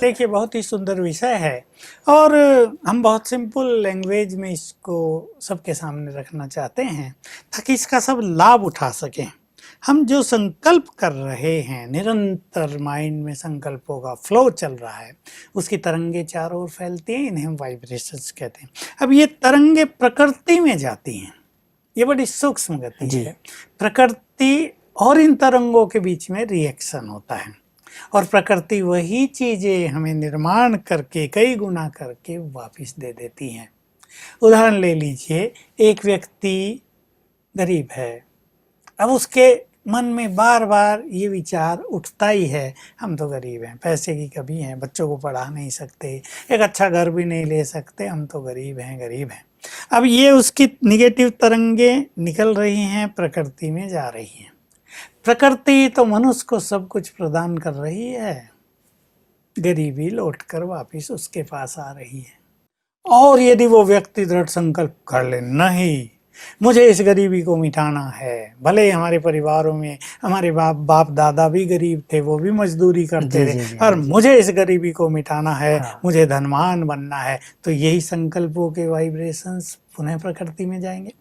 देखिए बहुत ही सुंदर विषय है और हम बहुत सिंपल लैंग्वेज में इसको सबके सामने रखना चाहते हैं ताकि इसका सब लाभ उठा सकें। हम जो संकल्प कर रहे हैं, निरंतर माइंड में संकल्पों का फ्लो चल रहा है, उसकी तरंगे चारों ओर फैलती हैं, इन्हें हम वाइब्रेशंस कहते हैं। अब ये तरंगे प्रकृति में जाती हैं, ये बड़ी सूक्ष्म गति है। प्रकृति और इन तरंगों के बीच में रिएक्शन होता है और प्रकृति वही चीजें हमें निर्माण करके कई गुना करके वापस दे देती हैं। उदाहरण ले लीजिए, एक व्यक्ति गरीब है, अब उसके मन में बार बार ये विचार उठता ही है, हम तो गरीब हैं, पैसे की कमी है, बच्चों को पढ़ा नहीं सकते, एक अच्छा घर भी नहीं ले सकते, हम तो गरीब हैं गरीब हैं। अब ये उसकी निगेटिव तरंगे निकल रही हैं, प्रकृति में जा रही हैं। प्रकृति तो मनुष्य को सब कुछ प्रदान कर रही है, गरीबी लौटकर वापिस उसके पास आ रही है। और यदि वो व्यक्ति दृढ़ संकल्प कर ले, नहीं मुझे इस गरीबी को मिटाना है, भले हमारे परिवारों में हमारे बाप दादा भी गरीब थे, वो भी मजदूरी करते थे, और मुझे इस गरीबी को मिटाना है, मुझे धनवान बनना है, तो यही संकल्पों के वाइब्रेशंस पुनः प्रकृति में जाएंगे।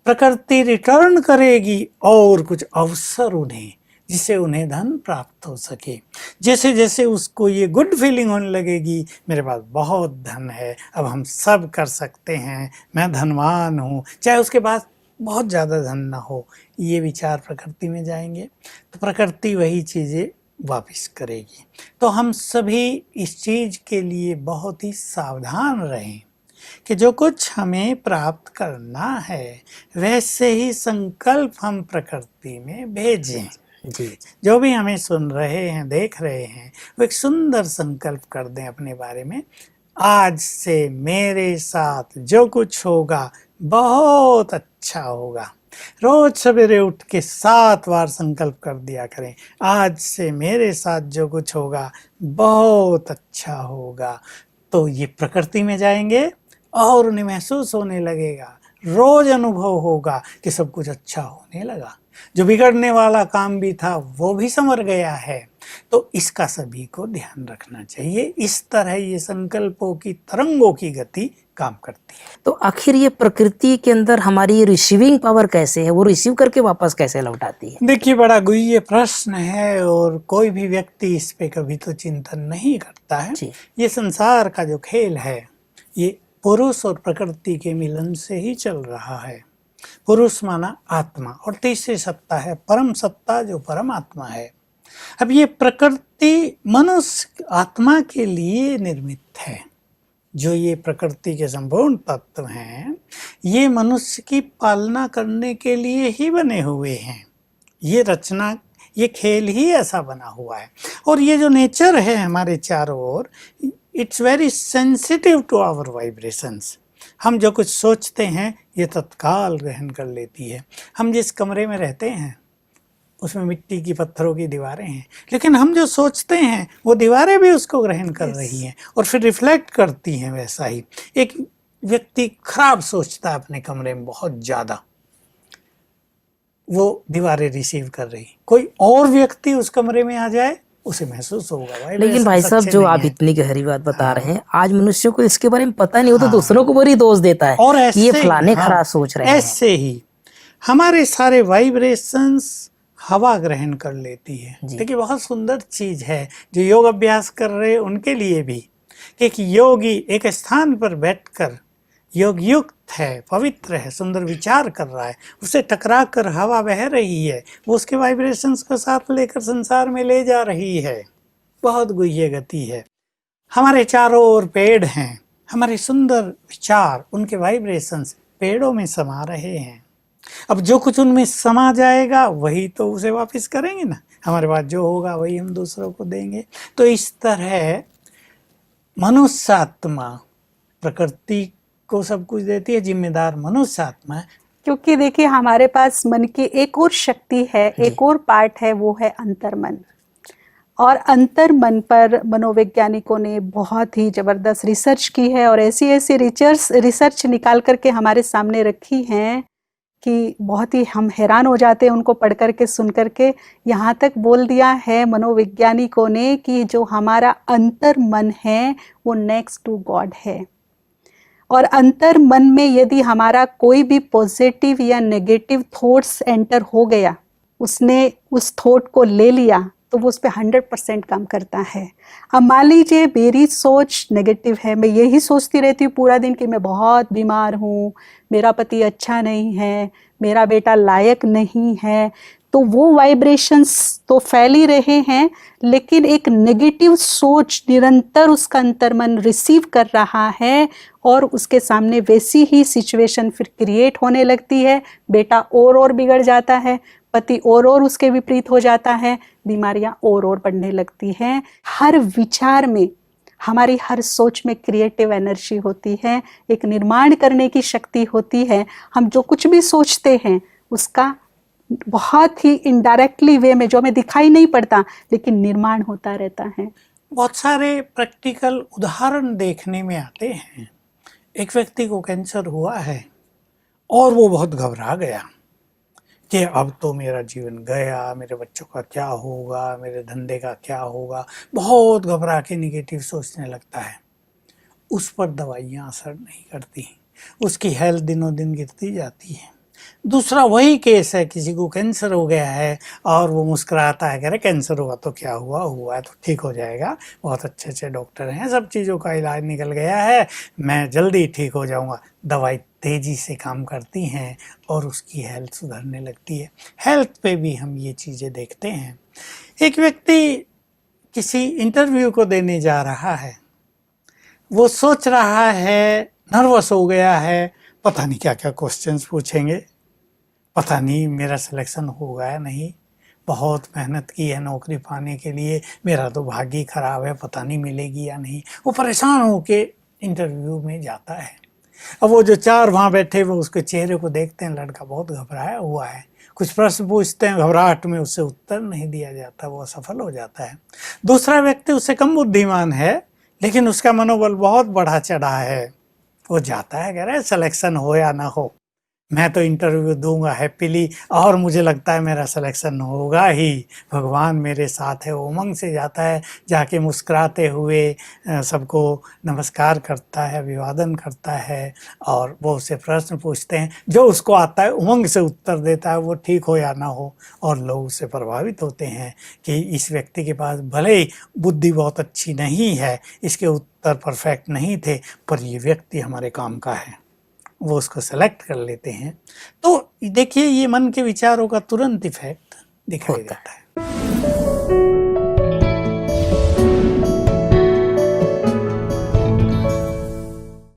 प्रकृति रिटर्न करेगी और कुछ अवसर उन्हें, जिससे उन्हें धन प्राप्त हो सके। जैसे जैसे उसको ये गुड फीलिंग होने लगेगी, मेरे पास बहुत धन है, अब हम सब कर सकते हैं, मैं धनवान हूँ, चाहे उसके पास बहुत ज़्यादा धन ना हो, ये विचार प्रकृति में जाएंगे तो प्रकृति वही चीज़ें वापस करेगी। तो हम सभी इस चीज़ के लिए बहुत ही सावधान रहें कि जो कुछ हमें प्राप्त करना है वैसे ही संकल्प हम प्रकृति में भेजें। जी, जो भी हमें सुन रहे हैं, देख रहे हैं, वो एक सुंदर संकल्प कर दें अपने बारे में, आज से मेरे साथ जो कुछ होगा बहुत अच्छा होगा। रोज सवेरे उठ के 7 बार संकल्प कर दिया करें, आज से मेरे साथ जो कुछ होगा बहुत अच्छा होगा। तो ये प्रकृति में जाएंगे और उन्हें महसूस होने लगेगा, रोज अनुभव होगा कि सब कुछ अच्छा होने लगा, जो बिगड़ने वाला काम भी था वो भी संवर गया है। तो इसका सभी को ध्यान रखना चाहिए। इस तरह ये संकल्पों की तरंगों की गति काम करती है। तो आखिर ये प्रकृति के अंदर हमारी रिसीविंग पावर कैसे है, वो रिसीव करके वापस कैसे लौटाती है? देखिए बड़ा गुह्य प्रश्न है और कोई भी व्यक्ति इस पे कभी तो चिंतन नहीं करता है। ये संसार का जो खेल है ये पुरुष और प्रकृति के मिलन से ही चल रहा है। पुरुष माना आत्मा और तीसरी सत्ता है परम सत्ता, जो परमात्मा है। अब ये प्रकृति मनुष्य आत्मा के लिए निर्मित है। जो ये प्रकृति के संपूर्ण तत्व हैं, ये मनुष्य की पालना करने के लिए ही बने हुए हैं। ये रचना, ये खेल ही ऐसा बना हुआ है। और ये जो नेचर है हमारे चारों ओर, it's very sensitive to our vibrations. हम जो कुछ सोचते हैं ये तत्काल ग्रहण कर लेती है। हम जिस कमरे में रहते हैं उसमें मिट्टी की, पत्थरों की दीवारें हैं, लेकिन हम जो सोचते हैं वो दीवारें भी उसको ग्रहण कर रही हैं और फिर रिफ्लेक्ट करती हैं। वैसा ही एक व्यक्ति खराब सोचता है अपने कमरे में बहुत ज़्यादा, वो दीवारें रिसीव कर रही। कोई और व्यक्ति उस कमरे में आ जाए, उसे महसूस होगा। लेकिन भाई साहब, जो आप इतनी गहरी बात बता रहे हैं, आज मनुष्यों को इसके बारे में पता नहीं हो तो दूसरों को बड़ी दोष देता है और ऐसे, ये फलाने खराब सोच रहे हैं। ऐसे ही हमारे सारे वाइब्रेशंस हवा ग्रहण कर लेती है। देखिए बहुत सुंदर चीज है जो योग अभ्यास कर रहे हैं उनके लिए भी, कि एक योगी एक स्थान पर बैठकर योग युक्त है, पवित्र है, सुंदर विचार कर रहा है, उसे टकरा कर हवा बह रही है, वो उसके वाइब्रेशंस को साथ लेकर संसार में ले जा रही है। बहुत गुह्य गति है। हमारे चारों ओर पेड़ हैं, हमारे सुंदर विचार, उनके वाइब्रेशंस पेड़ों में समा रहे हैं। अब जो कुछ उनमें समा जाएगा वही तो उसे वापस करेंगे ना। हमारे पास जो होगा वही हम दूसरों को देंगे। तो इस तरह मनुष्य आत्मा प्रकृति को सब कुछ देती है, जिम्मेदार मनुष्य आत्मा है। क्योंकि देखिए हमारे पास मन की एक और शक्ति है, एक और पार्ट है, वो है अंतर्मन। और अंतर्मन पर मनोवैज्ञानिकों ने बहुत ही जबरदस्त रिसर्च की है और ऐसी ऐसी रिसर्च निकाल करके हमारे सामने रखी हैं कि बहुत ही हम हैरान हो जाते हैं उनको पढ़ करके, सुन करके। यहाँ तक बोल दिया है मनोवैज्ञानिकों ने कि जो हमारा अंतर मन है वो नेक्स्ट टू गॉड है, और अंतर मन में यदि हमारा कोई भी पॉजिटिव या नेगेटिव थॉट्स एंटर हो गया, उसने उस थॉट को ले लिया, तो वो उस पर 100% काम करता है। अब मान लीजिए मेरी सोच नेगेटिव है, मैं यही सोचती रहती हूँ पूरा दिन कि मैं बहुत बीमार हूँ, मेरा पति अच्छा नहीं है, मेरा बेटा लायक नहीं है, तो वो वाइब्रेशंस तो फैल ही रहे हैं, लेकिन एक नेगेटिव सोच निरंतर उसका अंतर्मन रिसीव कर रहा है और उसके सामने वैसी ही सिचुएशन फिर क्रिएट होने लगती है। बेटा और बिगड़ जाता है, पति और उसके विपरीत हो जाता है, बीमारियां और बढ़ने लगती हैं। हर विचार में, हमारी हर सोच में क्रिएटिव एनर्जी होती है, एक निर्माण करने की शक्ति होती है। हम जो कुछ भी सोचते हैं उसका बहुत ही इनडायरेक्टली वे में, जो हमें दिखाई नहीं पड़ता, लेकिन निर्माण होता रहता है। बहुत सारे प्रैक्टिकल उदाहरण देखने में आते हैं। एक व्यक्ति को कैंसर हुआ है और वो बहुत घबरा गया कि अब तो मेरा जीवन गया, मेरे बच्चों का क्या होगा, मेरे धंधे का क्या होगा। बहुत घबरा के निगेटिव सोचने लगता है। उस पर दवाइयाँ असर नहीं करती, उसकी हेल्थ दिनों दिन गिरती जाती है। दूसरा वही केस है, किसी को कैंसर हो गया है और वो मुस्कुराता है, कह रहे कैंसर हुआ तो क्या हुआ, हुआ है तो ठीक हो जाएगा, बहुत अच्छे अच्छे डॉक्टर हैं, सब चीज़ों का इलाज निकल गया है, मैं जल्दी ठीक हो जाऊंगा। दवाई तेज़ी से काम करती हैं और उसकी हेल्थ सुधरने लगती है। हेल्थ पे भी हम ये चीज़ें देखते हैं। एक व्यक्ति किसी इंटरव्यू को देने जा रहा है, वो सोच रहा है, नर्वस हो गया है, पता नहीं क्या क्या क्वेश्चंस पूछेंगे, पता नहीं मेरा सिलेक्शन होगा या नहीं, बहुत मेहनत की है नौकरी पाने के लिए, मेरा तो भाग्य ही खराब है, पता नहीं मिलेगी या नहीं। वो परेशान होके इंटरव्यू में जाता है। अब वो जो चार वहाँ बैठे वो उसके चेहरे को देखते हैं, लड़का बहुत घबराया हुआ है, कुछ प्रश्न पूछते हैं, घबराहट में उससे उत्तर नहीं दिया जाता, वो असफल हो जाता है। दूसरा व्यक्ति उससे कम बुद्धिमान है, लेकिन उसका मनोबल बहुत बढ़ा चढ़ा है, वो जाता है, कह रहा है सिलेक्शन हो या ना हो, मैं तो इंटरव्यू दूंगा हैप्पीली और मुझे लगता है मेरा सिलेक्शन होगा ही, भगवान मेरे साथ है। उमंग से जाता है, जाके मुस्कुराते हुए सबको नमस्कार करता है, अभिवादन करता है और वो उससे प्रश्न पूछते हैं, जो उसको आता है उमंग से उत्तर देता है, वो ठीक हो या ना हो। और लोग उससे प्रभावित होते हैं कि इस व्यक्ति के पास भले ही बुद्धि बहुत अच्छी नहीं है, इसके उत्तर परफेक्ट नहीं थे, पर ये व्यक्ति हमारे काम का है, वो उसको सेलेक्ट कर लेते हैं। तो देखिए ये मन के विचारों का तुरंत इफेक्ट दिखाई देता है।